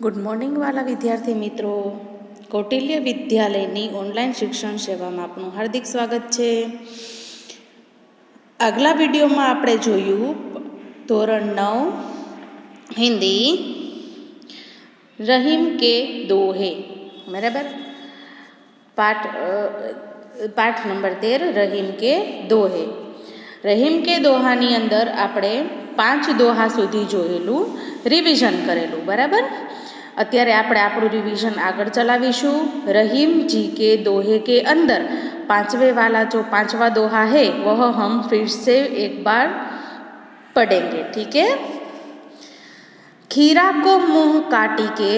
Good morning वाला विद्यार्थी मित्रों, कौटिल्य विद्यालयनी ऑनलाइन शिक्षण सेवा में आपનું हार्दिक स्वागत है। આગલા વિડીયોમાં આપણે જોયું ધોરણ 9 हिंदी रहीम के दोहे, बराबर। पाठ नंबर 13 रहीम के दोहे। रहीम के दोहानी अंदर આપણે 5 दोहा सुधी જોયેલું, रिविजन करेलू, बराबर। अत्यारे आपणे आपणुं रिविजन आगळ चलावीशुं। रहीम जी के दोहे के अंदर पांचवे वाला जो 5वां दोहा है वह हम फिर से एक बार पढ़ेंगे, ठीक है। खीरा को मुंह काटी के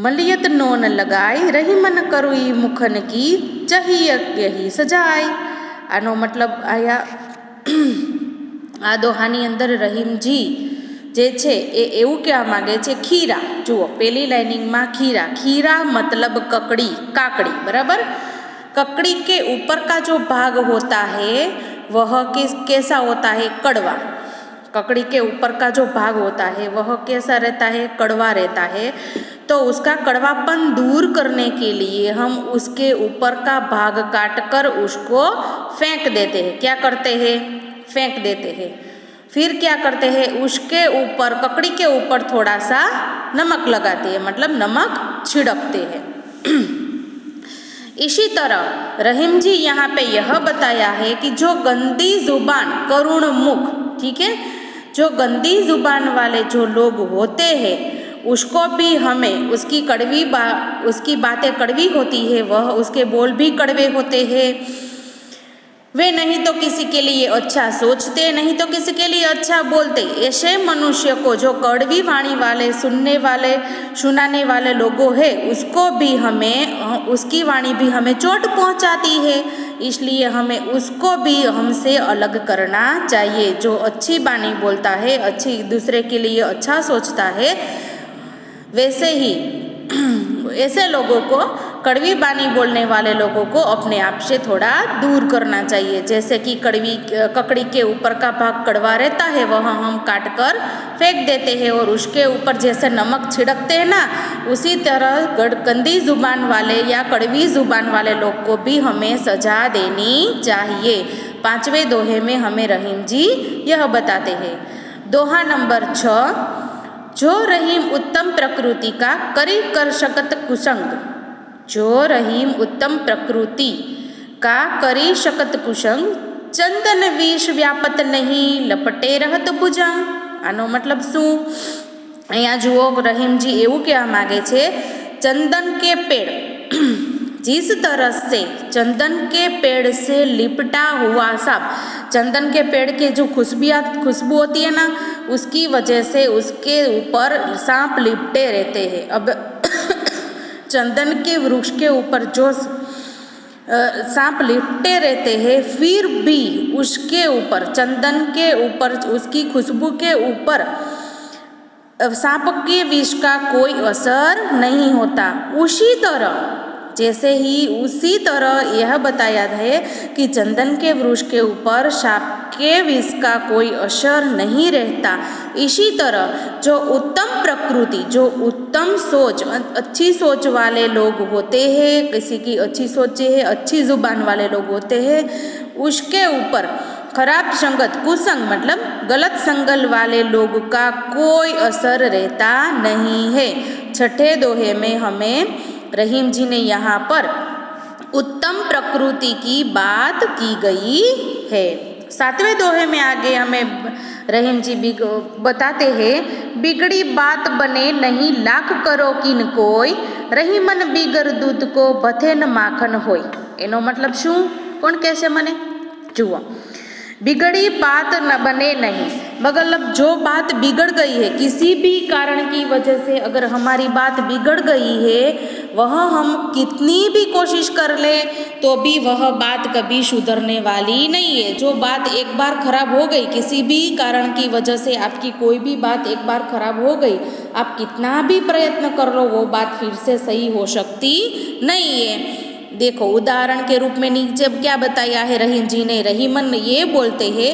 मलियत नोन लगाई, रहीमन करुई मुखन की चाहिए यही सजाई। आनो मतलब आया आ दोहानी अंदर रहीम जी जे छे ए एवुं कहेवा मांगे छे खीरा। जुओ पहली लाइनिंग में खीरा, खीरा मतलब ककड़ी, काकड़ी, बराबर। ककड़ी के ऊपर का जो भाग होता है वह कैसा होता है? कड़वा। ककड़ी के ऊपर का जो भाग होता है वह कैसा रहता है? कड़वा रहता है। तो उसका कड़वापन दूर करने के लिए हम उसके ऊपर का भाग काट कर उसको फेंक देते हैं। क्या करते हैं? फेंक देते हैं। फिर क्या करते हैं? उसके ऊपर, ककड़ी के ऊपर थोड़ा सा नमक लगाते हैं, मतलब नमक छिड़कते हैं। इसी तरह रहीम जी यहाँ पे यह बताया है कि जो गंदी जुबान, करुण मुख, ठीक है, जो गंदी जुबान वाले जो लोग होते हैं उसको भी हमें, उसकी बातें कड़वी होती है, वह उसके बोल भी कड़वे होते हैं। वे नहीं तो किसी के लिए अच्छा सोचते, नहीं तो किसी के लिए अच्छा बोलते। ऐसे मनुष्य को, जो कड़वी वाणी वाले, सुनाने वाले लोगों हैं, उसको भी हमें, उसकी वाणी भी हमें चोट पहुंचाती है। इसलिए हमें उसको भी हमसे अलग करना चाहिए। जो अच्छी वाणी बोलता है, अच्छी, दूसरे के लिए अच्छा सोचता है, वैसे ही ऐसे लोगों को, कड़वी बानी बोलने वाले लोगों को अपने आप से थोड़ा दूर करना चाहिए। जैसे कि ककड़ी के ऊपर का भाग कड़वा रहता है वह हम काट कर फेंक देते हैं, और उसके ऊपर जैसे नमक छिड़कते हैं ना, उसी तरह गंदी जुबान वाले या कड़वी जुबान वाले लोग को भी हमें सजा देनी चाहिए। 5वें दोहे में हमें रहीम जी यह बताते हैं। दोहा नंबर 6। जो रहीम उत्तम प्रकृति का करी कर शकत कुसंग, जो रहीम उत्तम प्रकृति का करी शकत कुसंग, चंदन विष व्यापत नहीं लपटे रहत भुजंग। आनो मतलब शू? अहींया जुओ रहीम जी एवुं कहेवा मांगे छे, चंदन के पेड़, जिस तरह से चंदन के पेड़ से लिपटा हुआ सांप, चंदन के पेड़ के जो खुशबू होती है ना, उसकी वजह से उसके ऊपर सांप लिपटे रहते हैं। अब चंदन के वृक्ष के ऊपर जो सांप लिपटे रहते हैं, फिर भी उसके ऊपर, चंदन के ऊपर, उसकी खुशबू के ऊपर सांप के विष का कोई असर नहीं होता। उसी तरह यह बताया है कि चंदन के वृक्ष के ऊपर सांप के विष का कोई असर नहीं रहता। इसी तरह जो उत्तम प्रकृति, जो उत्तम सोच, अच्छी सोच वाले लोग होते हैं, किसी की अच्छी सोच है, अच्छी जुबान वाले लोग होते हैं, उसके ऊपर खराब संगत, कुसंग मतलब गलत संगत वाले लोग का कोई असर रहता नहीं है। 6ठे दोहे में हमें रहीम जी ने यहाँ पर उत्तम प्रकृति की बात की गई है। 7वें दोहे में आगे हमें रहीम जी बताते हैं, बिगड़ी बात बने नहीं लाख करो किन कोई, रहीमन बिगर दूध को बथे न माखन होय। एनो मतलब शू? कोण कैसे मने? जुओ, बिगड़ी बात न बने नहीं, मतलब जो बात बिगड़ गई है, किसी भी कारण की वजह से अगर हमारी बात बिगड़ गई है, वह हम कितनी भी कोशिश कर ले तो भी वह बात कभी सुधरने वाली नहीं है। जो बात एक बार खराब हो गई, किसी भी कारण की वजह से आपकी कोई भी बात एक बार खराब हो गई, आप कितना भी प्रयत्न कर लो, वो बात फिर से सही हो सकती नहीं है। देखो उदाहरण के रूप में नीचे क्या बताया है रहीम जी ने, रहीमन ये बोलते हैं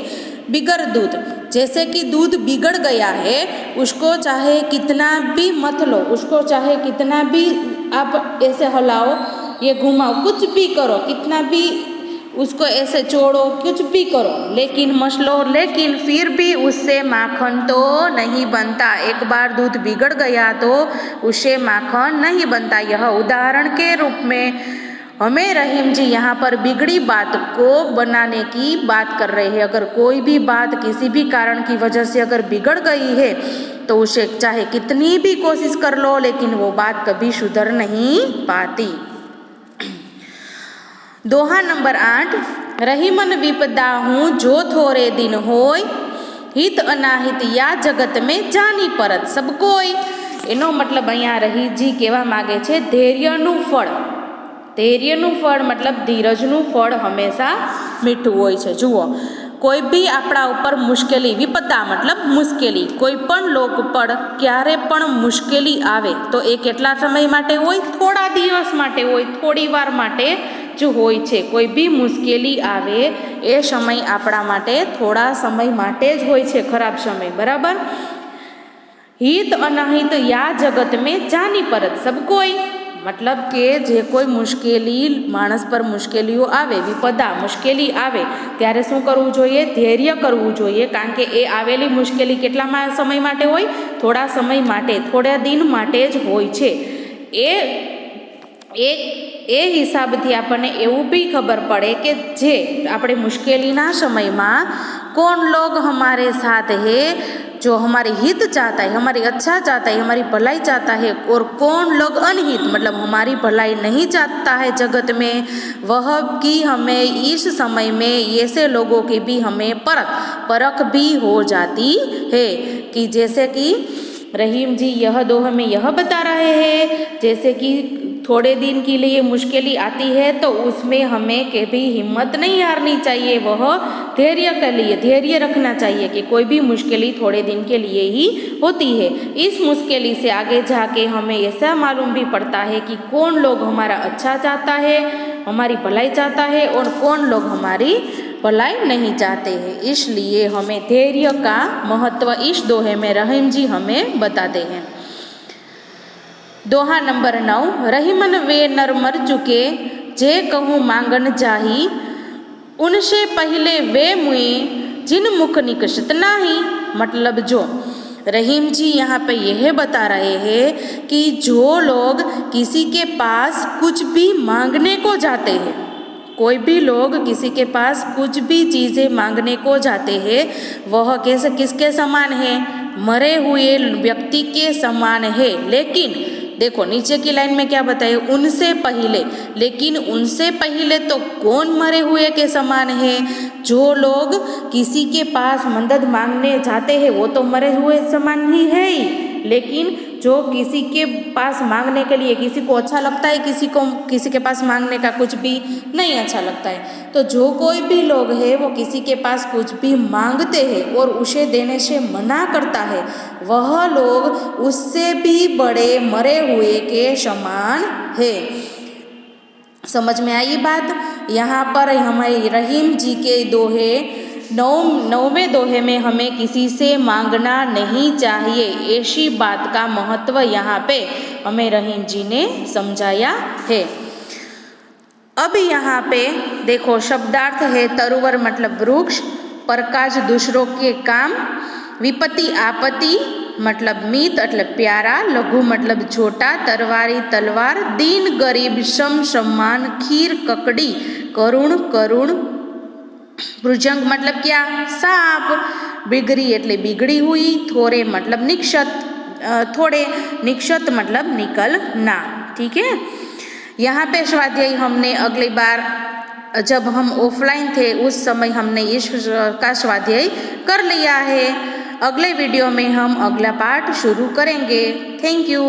बिगड़ दूध, जैसे कि दूध बिगड़ गया है, उसको चाहे कितना भी मत लो, उसको चाहे कितना भी आप ऐसे हिलाओ, ये घुमाओ, कुछ भी करो, कितना भी उसको ऐसे छोड़ो, कुछ भी करो, लेकिन मसलो, लेकिन फिर भी उससे माखन तो नहीं बनता। एक बार दूध बिगड़ गया तो उससे माखन नहीं बनता। यह उदाहरण के रूप में हमें रहीम जी यहाँ पर बिगड़ी बात को बनाने की बात कर रहे हैं। अगर कोई भी बात किसी भी कारण की वजह से अगर बिगड़ गई है तो उसे चाहे कितनी भी कोशिश कर लो, लेकिन वो बात कभी सुधर नहीं पाती। दोहा नंबर 8, रहीमन विपदा हूँ जो थोड़े दिन होय, हित अनाहित या जगत में जानी परत सब कोई। એનો મતલબ અહીંયા રહીજી કહેવા માગે છે ધૈર્યનું ફળ, ધૈર્યનું ફળ મતલબ ધીરજનું ફળ હંમેશા મીઠું હોય છે। જુઓ, કોઈ બી આપણા ઉપર મુશ્કેલી, વિપદા મતલબ મુશ્કેલી, કોઈ પણ લોક પર ક્યારે પણ મુશ્કેલી આવે તો એ કેટલા સમય માટે હોય? થોડા દિવસ માટે હોય, થોડી વાર માટે જ હોય છે। કોઈ બી મુશ્કેલી આવે એ સમય આપણા માટે થોડા સમય માટે જ હોય છે, ખરાબ સમય, બરાબર। हित अनहित या जगत में जानी परत सब कोई, मतलब के जे कोई मुश्केली माणस पर मुश्केलीओ आवे, विपदा मुश्केली आवे त्यारे शुं करवुं जोईए? धैर्य करवुं जोईए, कारण के ए आवेली मुश्केली केटला समय माटे होय? थोड़ा समय माटे, थोड़ा दिन माटे ज होय छे। ए हिसाबथी आपने एवं भी खबर पड़े कि जे अपने मुश्केलीना समय में कौन लोग हमारे साथ है, जो हमारे हित चाहता है, हमारी अच्छा चाहता है, हमारी भलाई चाहता है, और कौन लोग अनहित मतलब हमारी भलाई नहीं चाहता है जगत में, वह की हमें इस समय में ऐसे लोगों की भी हमें परख भी हो जाती है। कि जैसे कि रहीम जी यह दोहे में यह बता रहे हैं, जैसे कि थोड़े दिन के लिए मुश्किल आती है तो उसमें हमें कभी हिम्मत नहीं हारनी चाहिए, वह धैर्य के लिए धैर्य रखना चाहिए कि कोई भी मुश्किल थोड़े दिन के लिए ही होती है। इस मुश्किल से आगे जाके हमें ऐसा मालूम भी पड़ता है कि कौन लोग हमारा अच्छा चाहता है, हमारी भलाई चाहता है, और कौन लोग हमारी भलाई नहीं चाहते हैं। इसलिए हमें धैर्य का महत्व इस दोहे में रहीम जी हमें बताते हैं। दोहा नंबर 9, रहीमन वे नर मर चुके जे कहूँ मांगन जाही, उनसे पहले वे मुए जिन मुख निकषत नाही। मतलब जो रहीम जी यहाँ पे यह बता रहे हैं कि जो लोग किसी के पास कुछ भी मांगने को जाते हैं, कोई भी लोग किसी के पास कुछ भी चीज़ें मांगने को जाते हैं, वह कैसे किसके समान है? मरे हुए व्यक्ति के समान है। लेकिन देखो नीचे की लाइन में क्या बताए? उनसे पहले, लेकिन उनसे पहले तो कौन मरे हुए के समान है? जो लोग किसी के पास मदद मांगने जाते हैं वो तो मरे हुए समान ही है ही, लेकिन जो किसी के पास मांगने के लिए, किसी को अच्छा लगता है, किसी के पास मांगने का कुछ भी नहीं अच्छा लगता है, तो जो कोई भी लोग है वो किसी के पास कुछ भी मांगते हैं और उसे देने से मना करता है, वह लोग उससे भी बड़े मरे हुए के समान है। समझ में आई बात? यहाँ पर हमारे रहीम जी के दोहे नौवें दोहे में हमें किसी से मांगना नहीं चाहिए, ऐसी बात का महत्व यहाँ पे हमें रहीम जी ने समझाया है। अब यहाँ पे देखो शब्दार्थ है तरुवर मतलब वृक्ष, प्रकाश दूसरों के काम, विपत्ति आपत्ति मतलब मीत मतलब प्यारा, लघु मतलब छोटा, तरवारी तलवार, दीन गरीब सम सम्मान, खीर ककड़ी, करुण करुण, भुजंग मतलब क्या? सांप, बिगड़ी એટલે बिगड़ी हुई, थोड़े मतलब निक्षत, थोड़े निक्षत मतलब निकलना। ठीक है, यहाँ पे स्वाध्याय हमने अगली बार जब हम ऑफलाइन थे उस समय हमने इसका स्वाध्याय कर लिया है। अगले वीडियो में हम अगला पार्ट शुरू करेंगे। Thank you.